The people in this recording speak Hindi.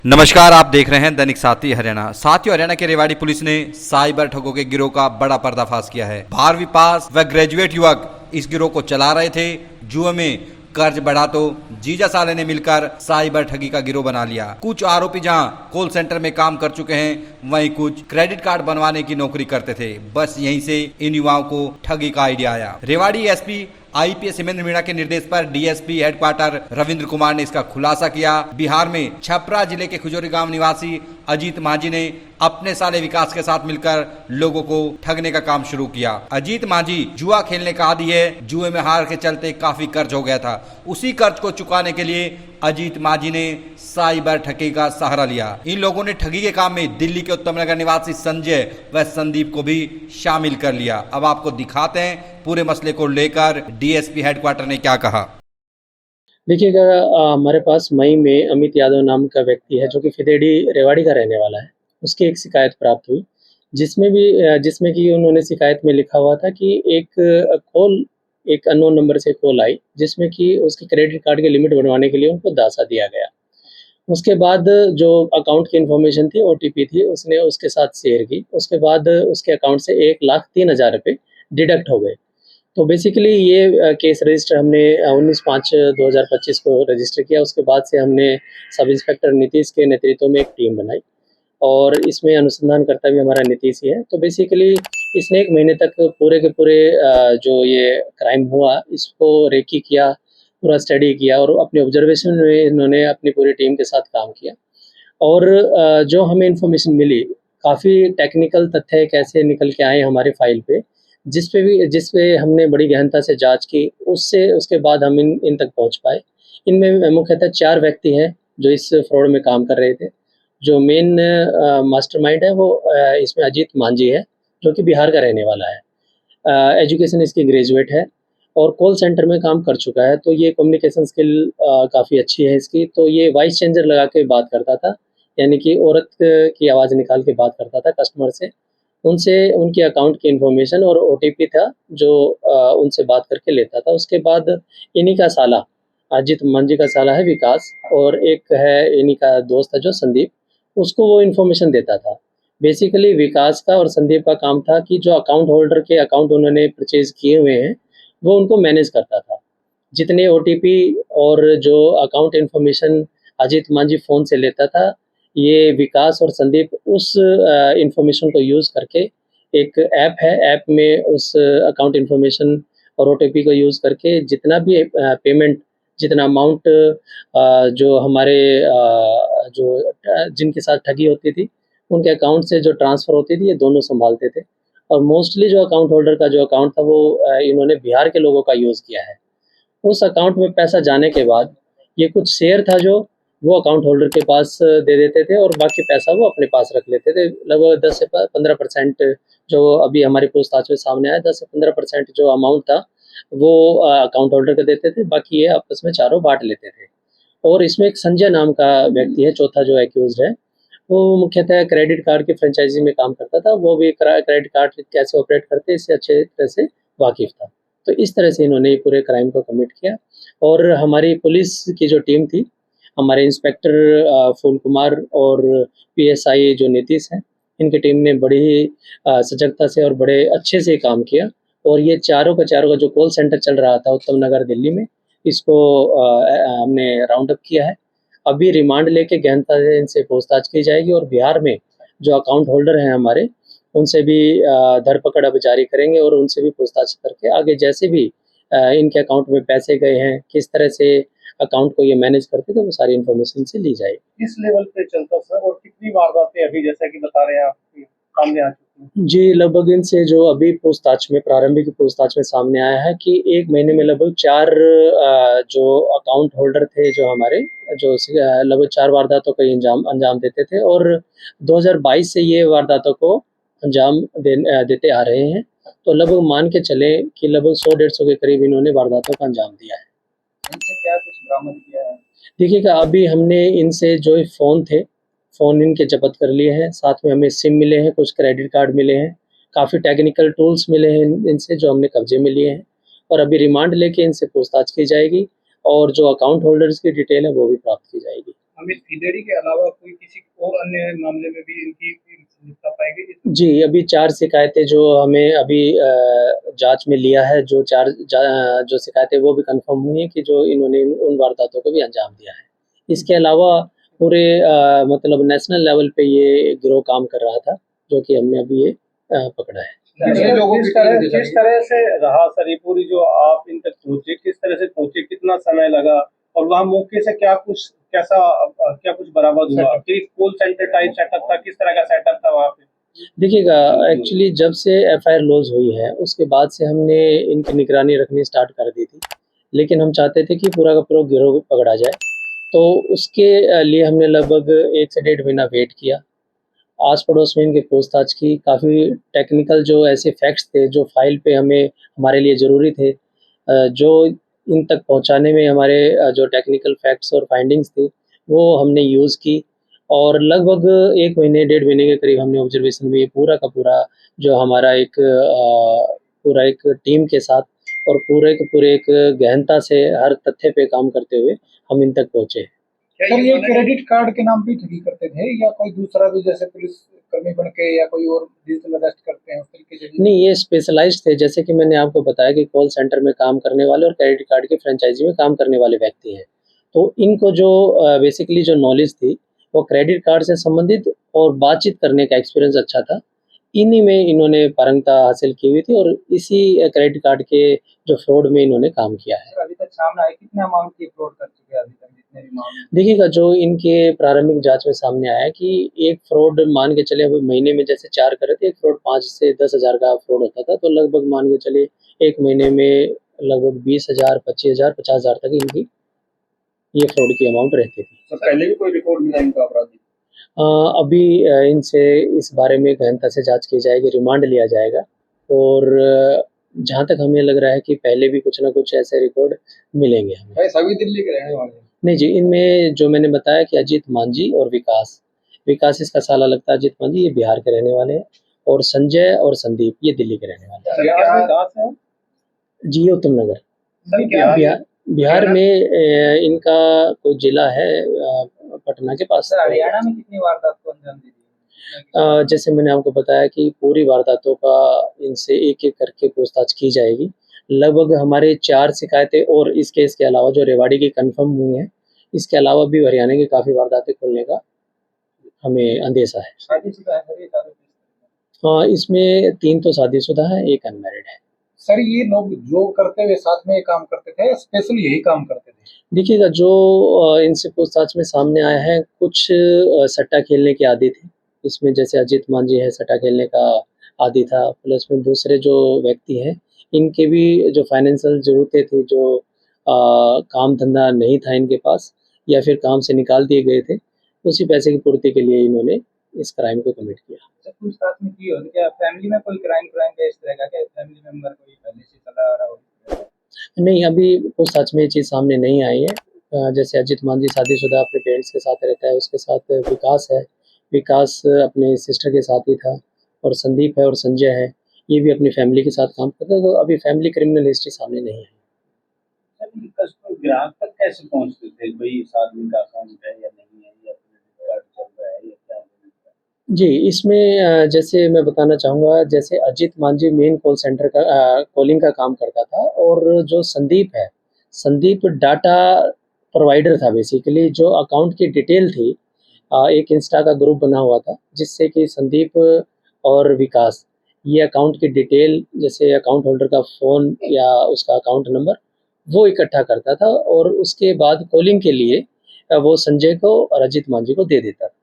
नमस्कार, आप देख रहे हैं दैनिक साथी हरियाणा। साथियों, हरियाणा के रेवाड़ी पुलिस ने साइबर ठगों के गिरोह का बड़ा पर्दाफाश किया है। 12वीं पास व ग्रेजुएट युवक इस गिरोह को चला रहे थे। जुए में कर्ज बढ़ा तो जीजा साले ने मिलकर साइबर ठगी का गिरोह बना लिया। कुछ आरोपी जहां कॉल सेंटर में काम कर चुके हैं, वहीं कुछ क्रेडिट कार्ड बनवाने की नौकरी करते थे। बस यहीं से इन युवाओं को ठगी का आइडिया आया। रेवाड़ी एसपी आईपीएस हेमेंद्र मीणा के निर्देश पर डीएसपी हेडक्वार्टर रविंद्र कुमार ने इसका खुलासा किया। बिहार में छपरा जिले के खुजोरी गांव निवासी अजीत माझी ने अपने साले विकास के साथ मिलकर लोगों को ठगने का काम शुरू किया। अजीत माझी जुआ खेलने का आदी है। जुए में हार के चलते काफी कर्ज हो गया था। उसी कर्ज को चुकाने के लिए अजीत माझी ने साइबर ठगी का सहारा लिया। इन लोगों ने ठगी के काम में दिल्ली के उत्तम नगर निवासी संजय व संदीप को भी शामिल कर लिया। अब आपको दिखाते हैं पूरे मसले को लेकर डीएसपी हेडक्वार्टर ने क्या कहा। देखिएगा, हमारे पास मई में अमित यादव नाम का व्यक्ति है जो कि फिदेड़ी रेवाड़ी का रहने वाला है। उसकी एक शिकायत प्राप्त हुई जिसमें कि उन्होंने शिकायत में लिखा हुआ था कि एक अननोन नंबर से कॉल आई जिसमें कि उसके क्रेडिट कार्ड की लिमिट बढ़वाने के लिए उनको दासा दिया गया। उसके बाद जो अकाउंट की इन्फॉर्मेशन थी, ओटीपी थी, उसने उसके साथ शेयर की। उसके बाद उसके अकाउंट से 1,03,000 रुपये डिडक्ट हो गए। तो बेसिकली ये केस रजिस्टर हमने 19/5/2025 को रजिस्टर किया। उसके बाद से हमने सब इंस्पेक्टर नीतीश के नेतृत्व में एक टीम बनाई और इसमें अनुसंधानकर्ता भी हमारा नीतीश ही है। तो बेसिकली इसने 1 महीने तक पूरे के पूरे जो ये क्राइम हुआ इसको रेकी किया, पूरा स्टडी किया और अपने ऑब्जर्वेशन में इन्होंने अपनी पूरी टीम के साथ काम किया। और जो हमें इन्फॉर्मेशन मिली, काफ़ी टेक्निकल तथ्य कैसे निकल के आए हमारे फाइल पे, जिस पे हमने बड़ी गहनता से जांच की, उसके बाद हम इन तक पहुंच पाए। इनमें मुख्यतः 4 व्यक्ति हैं जो इस फ्रॉड में काम कर रहे थे। जो मेन मास्टरमाइंड है वो इसमें अजीत मांझी है जो कि बिहार का रहने वाला है। एजुकेशन इसकी ग्रेजुएट है और कॉल सेंटर में काम कर चुका है। तो ये कम्युनिकेशन स्किल काफ़ी अच्छी है इसकी। तो ये वॉइस चेंजर लगा के बात करता था, यानी कि औरत की आवाज़ निकाल के बात करता था कस्टमर से। उनसे उनके अकाउंट की इन्फॉर्मेशन और ओटीपी था जो उनसे बात करके लेता था। उसके बाद इन्हीं का साला, अजीत मांझी का साला है विकास, और एक है इन्हीं का दोस्त है जो संदीप, उसको वो इन्फॉर्मेशन देता था। बेसिकली विकास का और संदीप का काम था कि जो अकाउंट होल्डर के अकाउंट उन्होंने परचेज किए हुए हैं वो उनको मैनेज करता था। जितने ओटीपी और जो account information Ajit Manjhi phone से लेता था, ये विकास और संदीप उस इन्फॉर्मेशन को यूज़ करके, एक ऐप है, ऐप में उस अकाउंट इन्फॉर्मेशन और ओटीपी को यूज़ करके जितना भी पेमेंट, जितना अमाउंट जो हमारे जिनके साथ ठगी होती थी उनके अकाउंट से जो ट्रांसफ़र होती थी, ये दोनों संभालते थे। और मोस्टली जो अकाउंट होल्डर का जो अकाउंट था वो इन्होंने बिहार के लोगों का यूज़ किया है। उस अकाउंट में पैसा जाने के बाद ये कुछ शेयर था जो वो अकाउंट होल्डर के पास दे देते थे और बाकी पैसा वो अपने पास रख लेते थे। लगभग 10 से 15% जो अभी हमारी पूछताछ में सामने आया, 10 से 15% जो अमाउंट था वो अकाउंट होल्डर को देते थे, बाकी ये आपस में चारों बाँट लेते थे। और इसमें एक संजय नाम का व्यक्ति है, चौथा जो एक्यूज़्ड है, वो मुख्यतः क्रेडिट कार्ड की फ्रेंचाइज़ी में काम करता था। वो भी क्रेडिट कार्ड कैसे ऑपरेट करते हैं इससे अच्छे तरह से वाकिफ़ था। तो इस तरह से इन्होंने पूरे क्राइम को कमिट किया। और हमारी पुलिस की जो टीम थी, हमारे इंस्पेक्टर फूल कुमार और पीएसआई जो नीतीश हैं, इनकी टीम ने बड़ी ही सजगता से और बड़े अच्छे से काम किया। और ये चारों का जो कॉल सेंटर चल रहा था उत्तम नगर दिल्ली में, इसको हमने राउंड अप किया है। अभी रिमांड लेके गहनता से इनसे पूछताछ की जाएगी और बिहार में जो अकाउंट होल्डर हैं हमारे, उनसे भी धरपकड़ अब जारी करेंगे और उनसे भी पूछताछ करके आगे जैसे भी इनके अकाउंट में पैसे गए हैं, किस तरह से अकाउंट को ये मैनेज करते थे, वो सारी इन्फॉर्मेशन से ली जाएगी। किस लेवल पे चलता सर, और कितनी वारदातें अभी जैसा कि बता रहे हैं आप सामने आ चुकी हैं? जी, लगभग इनसे जो अभी पूछताछ में, प्रारंभिक पूछताछ में सामने आया है कि 1 महीने में लगभग 4 जो अकाउंट होल्डर थे जो हमारे, जो लगभग 4 वारदातों को अंजाम देते थे और 2022 से ये वारदातों को अंजाम देते आ रहे हैं। तो लगभग मान के चलें कि लगभग 100-150 के करीब इन्होंने वारदातों का अंजाम दिया है। इनसे क्या कुछ बरामद किया है? देखिएगा, अभी हमने इनसे जो फ़ोन इनके ज़ब्त कर लिए हैं, साथ में हमें सिम मिले हैं, कुछ क्रेडिट कार्ड मिले हैं, काफ़ी टेक्निकल टूल्स मिले हैं इनसे जो हमने कब्जे में लिए हैं। और अभी रिमांड लेके इनसे पूछताछ की जाएगी और जो अकाउंट होल्डर्स की डिटेल है वो भी प्राप्त की जाएगी। अमित फिदेड़ी के अलावा कोई किसी और अन्य मामले में भी इनकी संलिप्तता पाई गई? जी, अभी 4 शिकायतें जो हमें अभी जाँच में लिया है, जो शिकायतें वो भी कन्फर्म हुई हैं कि जो इन्होंने उन वारदातों को भी अंजाम दिया है। इसके अलावा पूरे मतलब नेशनल लेवल पे ये गिरोह काम कर रहा था, जो कि हमने अभी ये पकड़ा है। किस तरह से रहा सर ये पूरी जो आप इन तक पहुंचे, किस तरह से पहुंचे, कितना समय लगा और वहाँ मौके से क्या कुछ बरामद हुआ? कॉल सेंटर टाइप सेटअप था, किस तरह का सेटअप था वहाँ पे? देखिएगा, एक्चुअली जब से एफआईआर लॉन्च हुई है, उसके बाद से हमने इनकी निगरानी रखनी स्टार्ट कर दी थी। लेकिन हम चाहते थे कि पूरा का पूरा गिरोह पकड़ा जाए, तो उसके लिए हमने लगभग 1 से डेढ़ महीना वेट किया। आस-पड़ोस में इनकी पूछताछ की, काफ़ी टेक्निकल जो ऐसे फैक्ट्स थे, जो फ़ाइल पे हमारे लिए ज़रूरी थे, जो इन तक पहुँचाने में हमारे जो टेक्निकल फैक्ट्स और फाइंडिंग्स थी, वो हमने यूज़ की और लगभग 1 महीने, डेढ़ महीने के करीब हमने ऑब्ज़र्वेशन में ये पूरा का पूरा जो हमारा पूरा एक टीम के साथ और पूरे के पूरे एक गहनता से हर तथ्य पे काम करते हुए हम इन तक पहुँचे। सर ये क्रेडिट कार्ड के नाम पे ठगी करते थे या कोई दूसरा भी जैसे पुलिस कर्मी बन के या कोई और डिजिटल अरेस्ट करते हैं उस तरीके से? नहीं, ये स्पेशलाइज़्ड थे, जैसे कि मैंने आपको बताया कि कॉल सेंटर में काम करने वाले और क्रेडिट कार्ड की फ्रेंचाइज़ी में काम करने वाले व्यक्ति हैं। तो इनको जो बेसिकली जो नॉलेज थी, वो क्रेडिट कार्ड से संबंधित और बातचीत करने का एक्सपीरियंस अच्छा था। इन्हीं में इन्होंने पारंगता हासिल की हुई थी और इसी क्रेडिट कार्ड के जो फ्रॉड में इन्होंने काम किया है। सर अभी तक सामने आया कितने अमाउंट की फ्रॉड कर चुके हैं अभी तक जितने भी मामले? देखिएगा, जो इनके प्रारंभिक जाँच में सामने आया है कि एक फ्रॉड मान के चले, अभी महीने में जैसे 4 करे थे, एक फ्रॉड 5 से 10,000 का फ्रॉड होता था, तो लगभग मान के चलिए 1 महीने में लगभग 20,000, 25,000, 50,000 तक इनकी ये फ्रॉड की अमाउंट रहती थी। सर पहले भी कोई रिकॉर्ड मिला इनका आपराधिक? अभी इनसे इस बारे में गहनता से जाँच की जाएगी, रिमांड लिया जाएगा और जहाँ तक हमें लग रहा है कि पहले भी कुछ न कुछ ऐसे रिकॉर्ड मिलेंगे हमें। भाई सभी दिल्ली के रहने वाले हैं। नहीं जी, इनमें जो मैंने बताया कि अजीत मांझी और विकास इसका साला लगता है। अजीत मांझी ये बिहार के रहने वाले हैं और संजय और संदीप ये दिल्ली के रहने वाले हैं। कहाँ से हैं? जी उत्तम नगर। सर क्या बिहार में इनका कोई जिला है पटना के पास। सर हरियाणा में कितनी वारदात को अंजाम दी थी? जैसे मैंने आपको बताया कि पूरी वारदातों का इनसे एक-एक करके पूछताछ की जाएगी। लगभग हमारे 4 शिकायतें और इस केस के अलावा जो रेवाड़ी की कन्फर्म हुई हैं, इसके अलावा भी हरियाणा की काफ़ी वारदातें खुलने का हमें अंदेशा है। शादीशुदा है सर ये सारे? इसमें 3 तो शादीशुदा है, 1 अनमैरिड है। सर ये लोग जो करते हुए साथ में ये काम करते थे स्पेशल यही काम करते थे? देखिएगा, जो इनसे पूछताछ में सामने आया है, कुछ सट्टा खेलने के आदी थे। इसमें जैसे अजीत मांझी है, सट्टा खेलने का आदी था, प्लस में दूसरे जो व्यक्ति हैं, इनके भी जो फाइनेंशियल ज़रूरतें थी, जो काम-धंधा नहीं था इनके पास या फिर काम से निकाल दिए गए थे, उसी पैसे की पूर्ति के लिए इन्होंने इस क्राइम को कमिट किया। सर पूछताछ में की होगी क्या फैमिली में कोई क्राइम का इस तरह का क्या फैमिली मेंबर कोई पहले से चला आ रहा हो? नहीं, अभी पूछताछ में ये चीज़ सामने नहीं आई है। जैसे अजीत मांझी शादीशुदा अपने पेरेंट्स के साथ रहता है, उसके साथ विकास है। विकास अपने सिस्टर के साथ ही था और संदीप है और संजय है, ये भी अपनी फैमिली के साथ काम करता है, तो अभी फैमिली क्रिमिनल हिस्ट्री सामने नहीं आई। सर ये कस्टमर ग्राहक तक कैसे पहुँचते थे? भाई इस आदमी का अकाउंट है या नहीं है या क्रेडिट कार्ड चल रहा है या क्या? जी, इसमें जैसे मैं बताना चाहूँगा, जैसे Ajit Manjhi main call centre का कॉलिंग का काम करता था और जो संदीप है, संदीप डाटा प्रोवाइडर था बेसिकली, जो अकाउंट की डिटेल थी। एक इंस्टा का ग्रुप बना हुआ था, जिससे कि संदीप और विकास ये अकाउंट की डिटेल, जैसे अकाउंट होल्डर का फ़ोन या उसका अकाउंट नंबर, वो इकट्ठा करता था और उसके बाद कॉलिंग के लिए वो संजय को और अजीत मांझी को दे देता था।